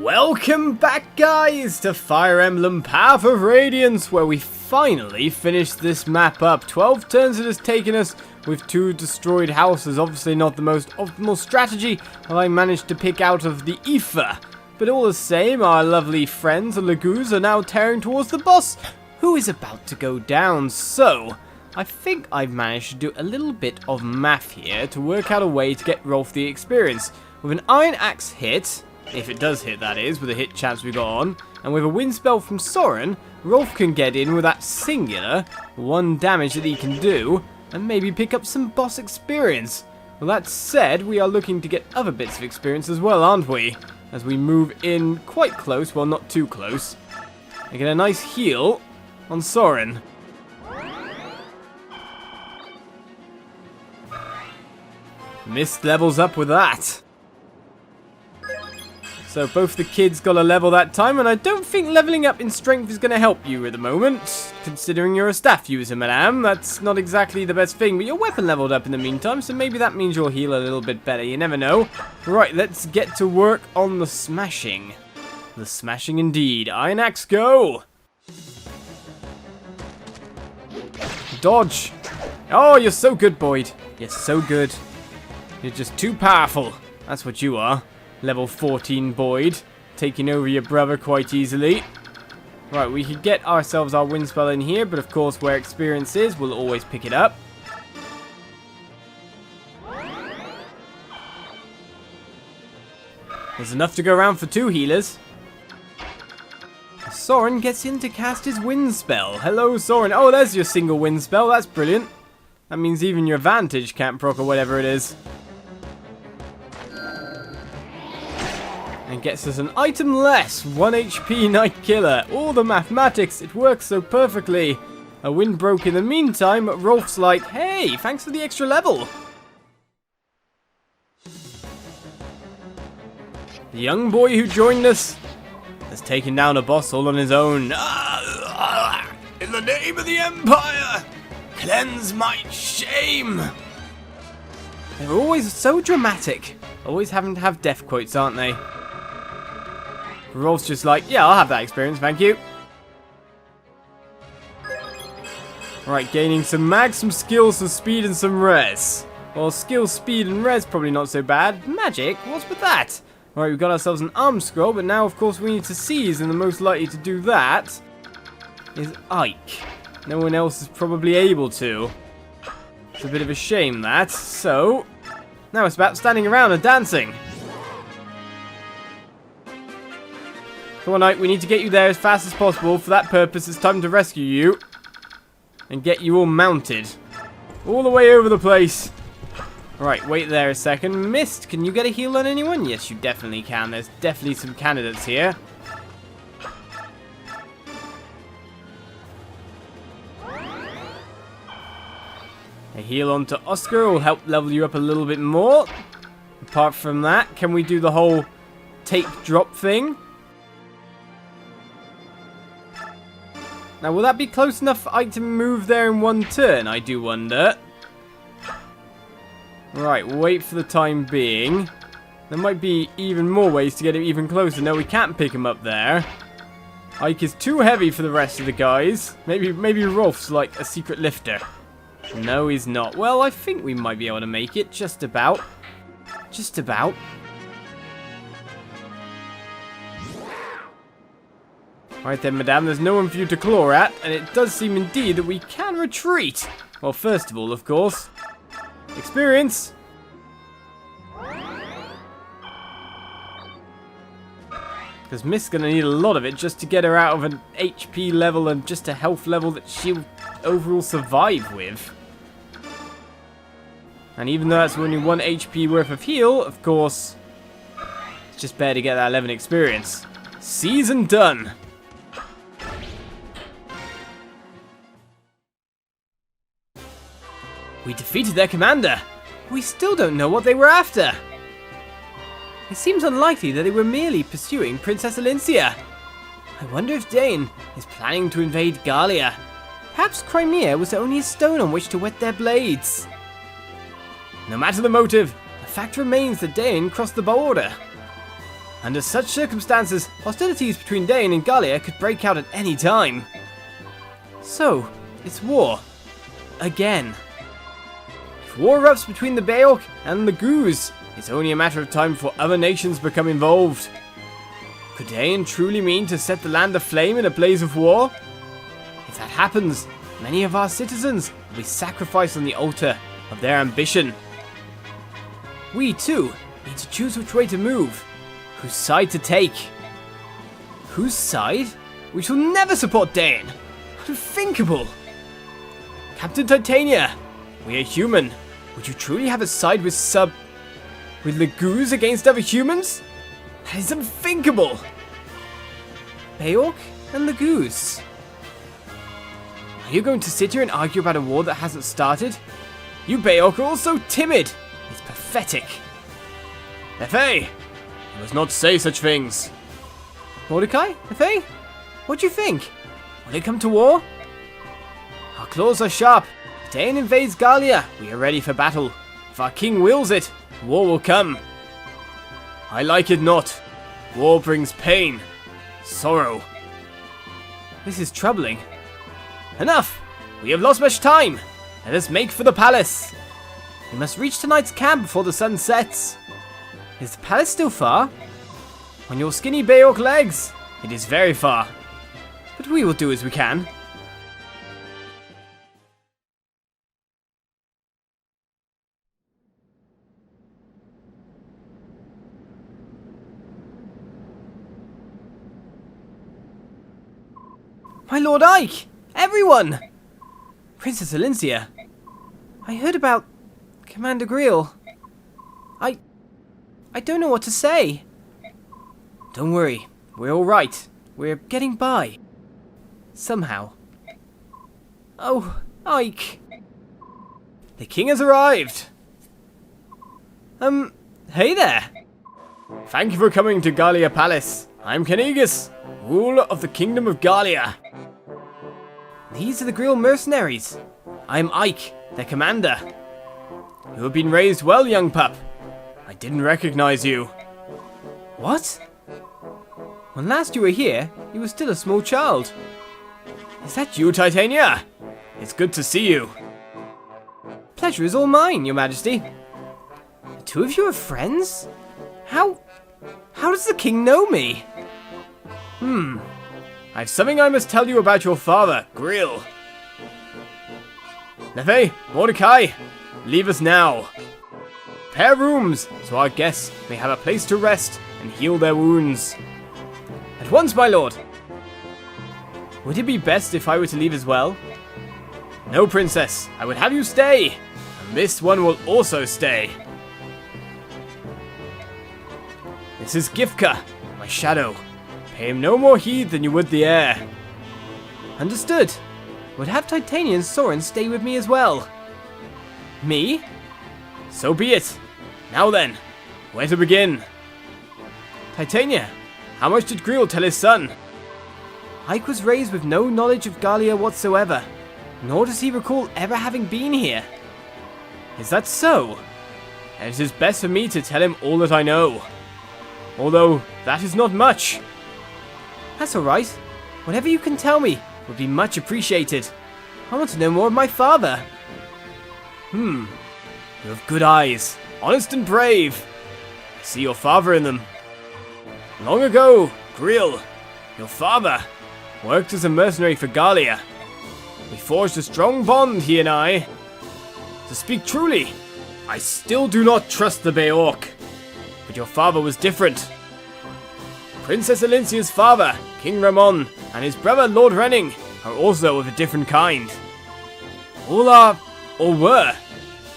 Welcome back, guys, to Fire Emblem Path of Radiance, where we finally finished this map up. 12 turns it has taken us with 2 destroyed houses. Obviously not the most optimal strategy that I managed to pick out of the ether. But all the same, our lovely friends, the Lagoos, are now tearing towards the boss, who is about to go down. So, I think I've managed to do a little bit of math here to work out a way to get Rolf the experience. With an Iron Axe hit, if it does hit, that is, with the hit chance we got on, and with a wind spell from Soren, Rolf can get in with that singular 1 damage that he can do, and maybe pick up some boss experience. Well, that said, we are looking to get other bits of experience as well, aren't we? As we move in quite close, well, not too close, and get a nice heal on Soren. Mist levels up with that. So both the kids got a level that time, and I don't think leveling up in strength is going to help you at the moment. Considering you're a staff user, madame, that's not exactly the best thing, but your weapon leveled up in the meantime, so maybe that means you'll heal a little bit better, you never know. Right, let's get to work on the smashing. The smashing indeed. Iron Axe, go! Dodge! Oh, you're so good, Boyd. You're so good. You're just too powerful. That's what you are. Level 14 Boyd, taking over your brother quite easily. Right, we could get ourselves our wind spell in here, but of course where experience is, we'll always pick it up. There's enough to go around for 2 healers. Soren gets in to cast his wind spell. Hello, Soren. Oh, there's your single wind spell. That's brilliant. That means even your vantage can't proc or whatever it is. And gets us an item less, 1 HP Night Killer. All the mathematics, it works so perfectly. A wind broke in the meantime, but Rolf's like, hey, thanks for the extra level. The young boy who joined us has taken down a boss all on his own. In the name of the Empire, cleanse my shame. They're always so dramatic. Always having to have death quotes, aren't they? Rolf's just like, yeah, I'll have that experience, thank you. Right, gaining some mag, some skill, some speed, and some res. Well, skill, speed, and res probably not so bad. Magic? What's with that? Right, we've got ourselves an arm scroll, but now, of course, we need to seize, and the most likely to do that is Ike. No one else is probably able to. It's a bit of a shame, that. So, now it's about standing around and dancing. Come on, Ike, we need to get you there as fast as possible. For that purpose, it's time to rescue you and get you all mounted. All the way over the place. Alright, wait there a second. Mist, can you get a heal on anyone? Yes, you definitely can. There's definitely some candidates here. A heal onto Oscar will help level you up a little bit more. Apart from that, can we do the whole take drop thing? Now, will that be close enough for Ike to move there in 1 turn? I do wonder. Right, wait for the time being. There might be even more ways to get him even closer. No, we can't pick him up there. Ike is too heavy for the rest of the guys. Maybe Rolf's like a secret lifter. No, he's not. Well, I think we might be able to make it. Just about. Just about. Right then, madame, there's no one for you to claw at, and it does seem indeed that we can retreat. Well, first of all, of course, experience. Because Mist's going to need a lot of it just to get her out of an HP level and just a health level that she'll overall survive with. And even though that's only 1 HP worth of heal, of course, it's just better to get that 11 experience. Season done. We defeated their commander. We still don't know what they were after. It seems unlikely that they were merely pursuing Princess Elincia. I wonder if Dane is planning to invade Gallia. Perhaps Crimea was only a stone on which to whet their blades. No matter the motive, the fact remains that Dane crossed the border. Under such circumstances, hostilities between Dane and Gallia could break out at any time. So, it's war. Again. If war erupts between the Beorc and the Goose, it's only a matter of time before other nations become involved. Could Dane truly mean to set the land aflame in a blaze of war? If that happens, many of our citizens will be sacrificed on the altar of their ambition. We, too, need to choose which way to move, whose side to take. Whose side? We shall never support Dane! Unthinkable! Captain Titania, we are human. Would you truly have a side with the Goose against other humans? That is unthinkable! Beorc and the Goose. Are you going to sit here and argue about a war that hasn't started? You Beorc are all so timid! It's pathetic. Nefe, you must not say such things. Mordecai? Nefe? What do you think? Will it come to war? Our claws are sharp. If Dane invades Gallia, we are ready for battle. If our king wills it, war will come. I like it not. War brings pain, sorrow. This is troubling. Enough! We have lost much time. Let us make for the palace. We must reach tonight's camp before the sun sets. Is the palace still far? On your skinny Beorc legs, it is very far. But we will do as we can. My Lord Ike! Everyone! Princess Elincia. I heard about Commander Greil. I don't know what to say. Don't worry. We're alright. We're getting by. Somehow. Oh, Ike. The king has arrived. Hey there. Thank you for coming to Gallia Palace. I'm Caineghis, ruler of the Kingdom of Gallia. These are the Greil Mercenaries. I'm Ike, their commander. You have been raised well, young pup. I didn't recognize you. What? When last you were here, you were still a small child. Is that you, Titania? It's good to see you. Pleasure is all mine, your majesty. The two of you are friends? How does the king know me? I've something I must tell you about your father, Greil. Nefe, Mordecai, leave us now. Prepare rooms so our guests may have a place to rest and heal their wounds. At once, my lord. Would it be best if I were to leave as well? No, princess, I would have you stay. And this one will also stay. This is Gifka, my shadow. Pay him no more heed than you would the air. Understood. Would have Titania and Soren stay with me as well. Me? So be it. Now then, where to begin? Titania, how much did Greil tell his son? Ike was raised with no knowledge of Gallia whatsoever, nor does he recall ever having been here. Is that so? And it is best for me to tell him all that I know. Although, that is not much. That's alright. Whatever you can tell me would be much appreciated. I want to know more of my father. You have good eyes, honest and brave. I see your father in them. Long ago, Greil, your father, worked as a mercenary for Gallia. We forged a strong bond, he and I. To speak truly, I still do not trust the Beorc. But your father was different. Princess Elincia's father, King Ramon, and his brother Lord Renning are also of a different kind. All are, or were,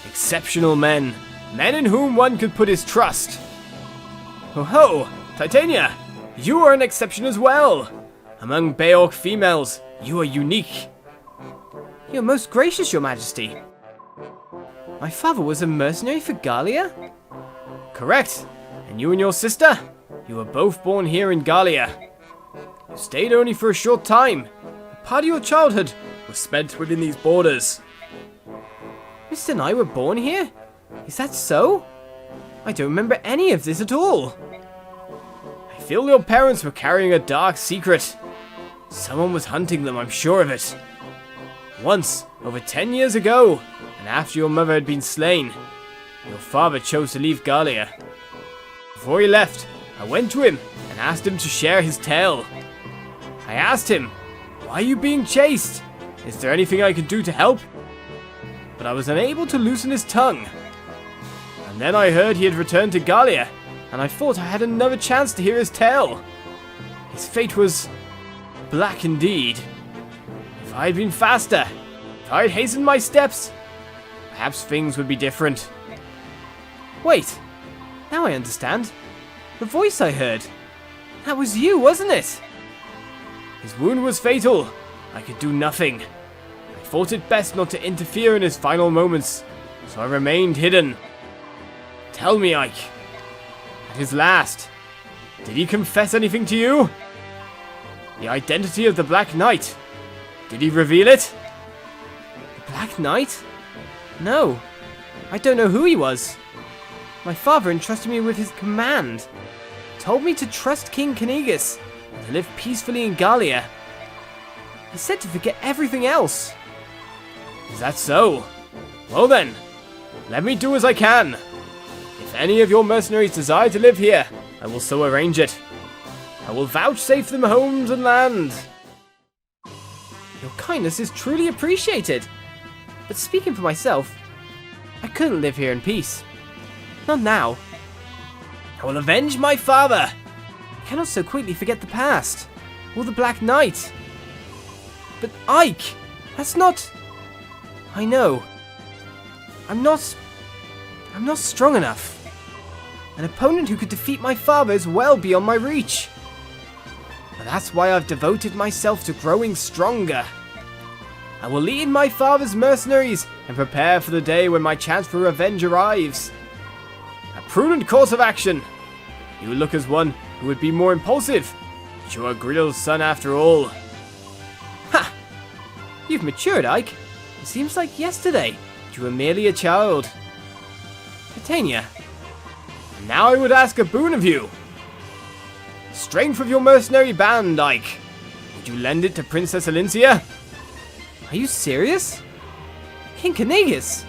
exceptional men. Men in whom one could put his trust. Oh ho, Titania, you are an exception as well. Among Beorc females, you are unique. You're most gracious, your majesty. My father was a mercenary for Gallia? Correct. And you and your sister? You were both born here in Gallia. You stayed only for a short time. Part of your childhood was spent within these borders. Mr. and I were born here? Is that so? I don't remember any of this at all. feel your parents were carrying a dark secret. Someone was hunting them, I'm sure of it. Once, over 10 years ago, and after your mother had been slain, your father chose to leave Gallia. Before he left, I went to him and asked him to share his tale. I asked him, "Why are you being chased? Is there anything I can do to help?" But I was unable to loosen his tongue. And then I heard he had returned to Gallia, and I thought I had another chance to hear his tale. His fate was black indeed. If I had been faster, if I had hastened my steps, perhaps things would be different. Wait, now I understand. The voice I heard. That was you, wasn't it? His wound was fatal. I could do nothing. I thought it best not to interfere in his final moments, so I remained hidden. Tell me, Ike, at his last, did he confess anything to you? The identity of the Black Knight, did he reveal it? The Black Knight? No, I don't know who he was. My father entrusted me with his command, told me to trust King Caineghis and to live peacefully in Gallia. He said to forget everything else. Is that so? Well then, let me do as I can. If any of your mercenaries desire to live here, I will so arrange it. I will vouchsafe them homes and land. Your kindness is truly appreciated. But speaking for myself, I couldn't live here in peace. Not now. I will avenge my father. I cannot so quickly forget the past. Or the Black Knight. But Ike, that's not... I know. I'm not strong enough. An opponent who could defeat my father is well beyond my reach. But that's why I've devoted myself to growing stronger. I will lead my father's mercenaries and prepare for the day when my chance for revenge arrives. A prudent course of action. You look as one who would be more impulsive, but you are Greil's son after all. Ha! You've matured, Ike. It seems like yesterday you were merely a child. Titania, now I would ask a boon of you. Strength of your mercenary band, Ike. Would you lend it to Princess Elincia? Are you serious? King Caineghis?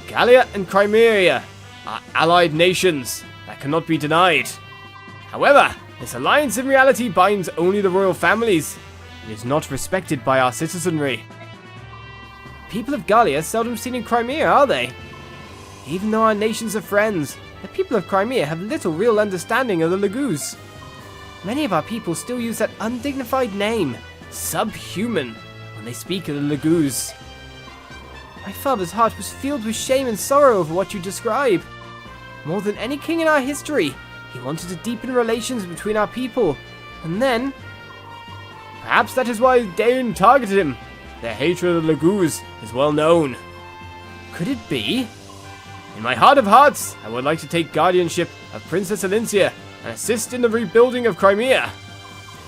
Gallia and Crimea are allied nations that cannot be denied. However, this alliance in reality binds only the royal families. It is not respected by our citizenry. People of Gallia are seldom seen in Crimea, are they? Even though our nations are friends, the people of Crimea have little real understanding of the Lagoos. Many of our people still use that undignified name, subhuman, when they speak of the Lagoos. My father's heart was filled with shame and sorrow over what you describe. More than any king in our history, he wanted to deepen relations between our people, and then... Perhaps that is why Dain targeted him. Their hatred of the Lagoos is well known. Could it be? In my heart of hearts, I would like to take guardianship of Princess Elincia and assist in the rebuilding of Crimea.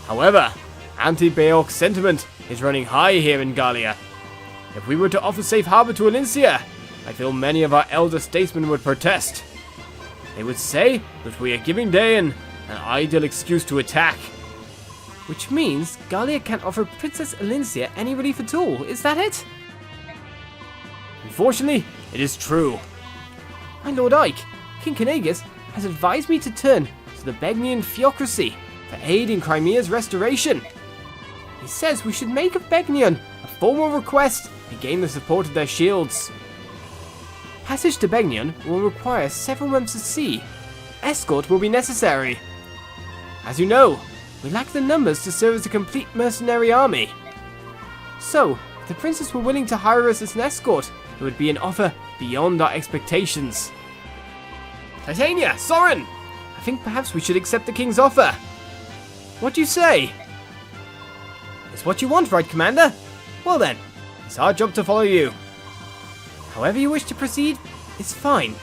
However, anti-Beorc sentiment is running high here in Gallia. If we were to offer safe harbor to Elincia, I feel many of our elder statesmen would protest. They would say that we are giving Dain an ideal excuse to attack. Which means Gallia can't offer Princess Elincia any relief at all, is that it? Unfortunately, it is true. My Lord Ike, King Caineghis has advised me to turn to the Begnian theocracy for aid in Crimea's restoration. He says we should make of Begnion a formal request and gain the support of their shields. Passage to Begnion will require several months at sea. Escort will be necessary. As you know, we lack the numbers to serve as a complete mercenary army. So, if the princess were willing to hire us as an escort, it would be an offer beyond our expectations. Titania, Soren! I think perhaps we should accept the king's offer. What do you say? It's what you want, right, Commander? Well then, it's our job to follow you. However you wish to proceed, it's fine.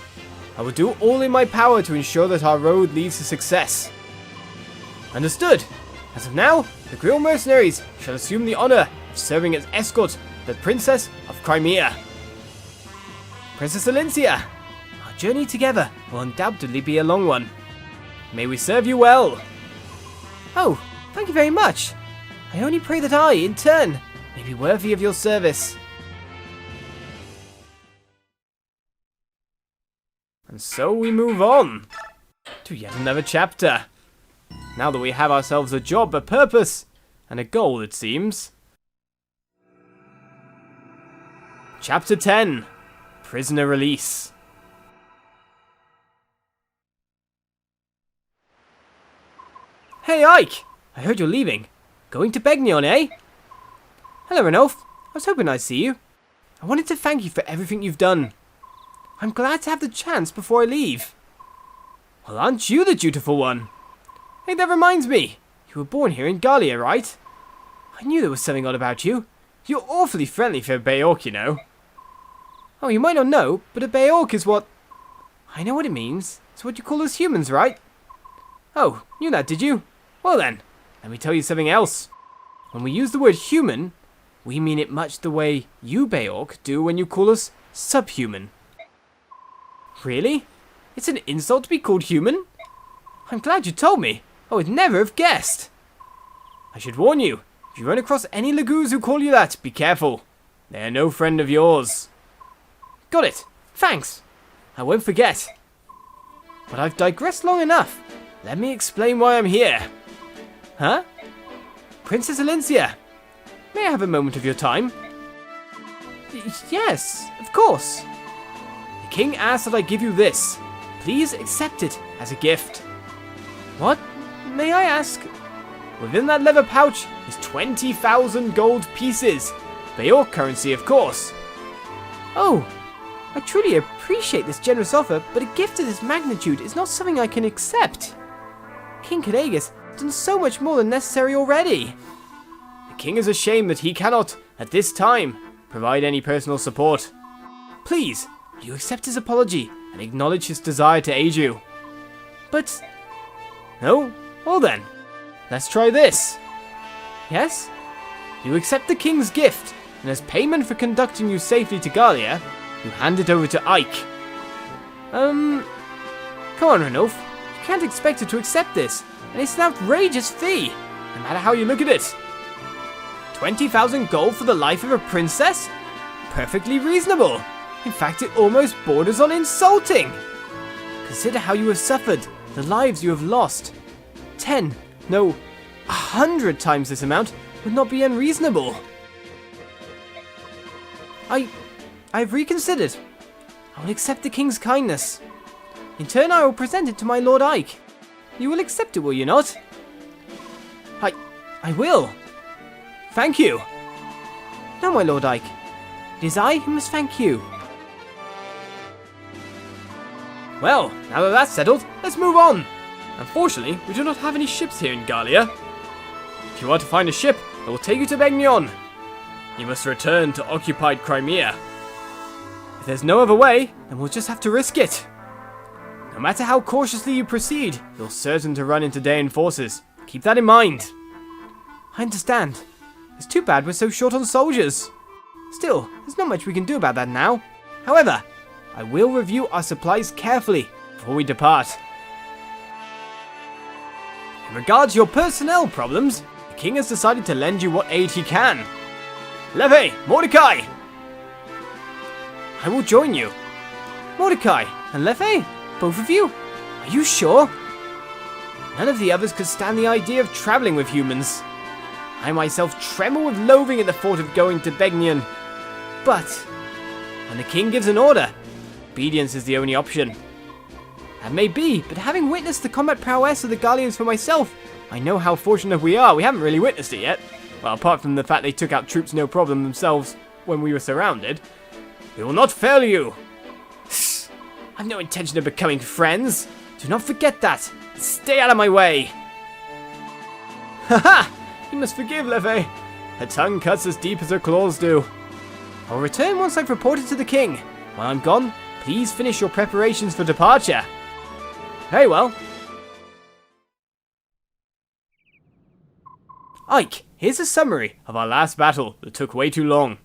I will do all in my power to ensure that our road leads to success. Understood. As of now, the Greil Mercenaries shall assume the honor of serving as escort to the Princess of Crimea. Princess Elincia, our journey together will undoubtedly be a long one. May we serve you well. Oh, thank you very much. I only pray that I, in turn, may be worthy of your service. And so we move on to yet another chapter. Now that we have ourselves a job, a purpose, and a goal, it seems. Chapter 10. Prisoner Release. Hey Ike! I heard you're leaving. Going to Begnion, eh? Hello Ranulf. I was hoping I'd see you. I wanted to thank you for everything you've done. I'm glad to have the chance before I leave. Well, aren't you the dutiful one? Hey, that reminds me. You were born here in Gallia, right? I knew there was something odd about you. You're awfully friendly for a Beorc, you know. Oh, you might not know, but a Beorc is what... I know what it means. It's what you call us humans, right? Oh, knew that, did you? Well then, let me tell you something else. When we use the word human, we mean it much the way you Beorc do when you call us subhuman. Really? It's an insult to be called human? I'm glad you told me. I would never have guessed. I should warn you, if you run across any Lagoos who call you that, be careful. They're no friend of yours. Got it. Thanks. I won't forget. But I've digressed long enough. Let me explain why I'm here. Huh? Princess Elincia. May I have a moment of your time? Yes, of course. The king asks that I give you this. Please accept it as a gift. What? May I ask? Within that leather pouch is 20,000 gold pieces. Beorc currency, of course. Oh, I truly appreciate this generous offer, but a gift of this magnitude is not something I can accept. King Caineghis has done so much more than necessary already. The king is ashamed that he cannot, at this time, provide any personal support. Please, will you accept his apology and acknowledge his desire to aid you? But... No? Well then, let's try this. Yes? You accept the king's gift, and as payment for conducting you safely to Gallia, you hand it over to Ike. Come on, Ranulf. You can't expect her to accept this, and it's an outrageous fee, no matter how you look at it. 20,000 gold for the life of a princess? Perfectly reasonable. In fact, it almost borders on insulting. Consider how you have suffered, the lives you have lost. 10, no, 100 times this amount would not be unreasonable. I've reconsidered. I will accept the king's kindness. In turn, I will present it to my Lord Ike. You will accept it, will you not? I will. Thank you. No, my Lord Ike. It is I who must thank you. Well, now that that's settled, let's move on. Unfortunately, we do not have any ships here in Gallia. If you want to find a ship, it will take you to Begnion. You must return to occupied Crimea. If there's no other way, then we'll just have to risk it. No matter how cautiously you proceed, you're certain to run into Daean forces. Keep that in mind. I understand. It's too bad we're so short on soldiers. Still, there's not much we can do about that now. However, I will review our supplies carefully before we depart. In regards to your personnel problems, the king has decided to lend you what aid he can. Leve, Mordecai! I will join you. Mordecai and Leve, both of you? Are you sure? None of the others could stand the idea of travelling with humans. I myself tremble with loathing at the thought of going to Begnion. But, when the king gives an order, obedience is the only option. That may be, but having witnessed the combat prowess of the Gallians for myself, I know how fortunate we are. We haven't really witnessed it yet. Well, apart from the fact they took out troops no problem themselves when we were surrounded. We will not fail you. I've no intention of becoming friends. Do not forget that. Stay out of my way. Haha! You must forgive, Leve. Her tongue cuts as deep as her claws do. I'll return once I've reported to the king. While I'm gone, please finish your preparations for departure. Very well. Ike, here's a summary of our last battle that took way too long.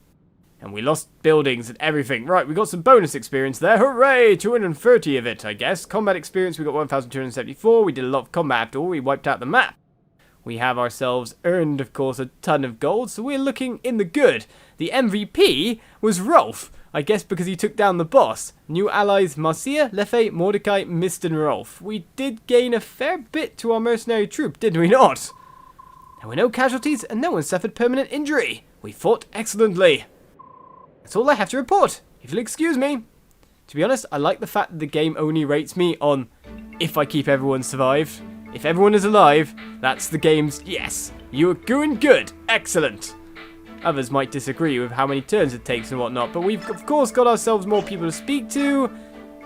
And we lost buildings and everything. Right, we got some bonus experience there. Hooray! 230 of it, I guess. Combat experience, we got 1,274. We did a lot of combat after all. We wiped out the map. We have ourselves earned, of course, a ton of gold, so we're looking in the good. The MVP was Rolf, I guess because he took down the boss. New allies Marcia, Leffe, Mordecai, Mist and Rolf. We did gain a fair bit to our mercenary troop, did we not? There were no casualties and no one suffered permanent injury. We fought excellently. That's all I have to report, if you'll excuse me. To be honest, I like the fact that the game only rates me on if I keep everyone survived. If everyone is alive, that's the game's yes. You are doing good. Excellent. Others might disagree with how many turns it takes and whatnot, but we've of course got ourselves more people to speak to.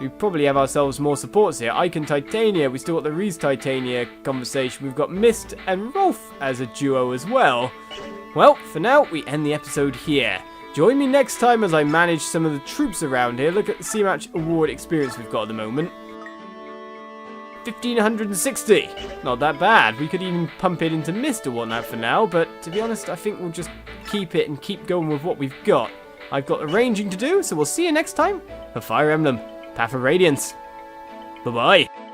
We probably have ourselves more supports here. Icon Titania, we still got the Reese Titania conversation. We've got Mist and Rolf as a duo as well. Well, for now, we end the episode here. Join me next time as I manage some of the troops around here. Look at see how much award experience we've got at the moment. 1,560. Not that bad. We could even pump it into Mist or whatnot for now, but to be honest, I think we'll just keep it and keep going with what we've got. I've got arranging to do, so we'll see you next time for Fire Emblem Path of Radiance. Bye-bye.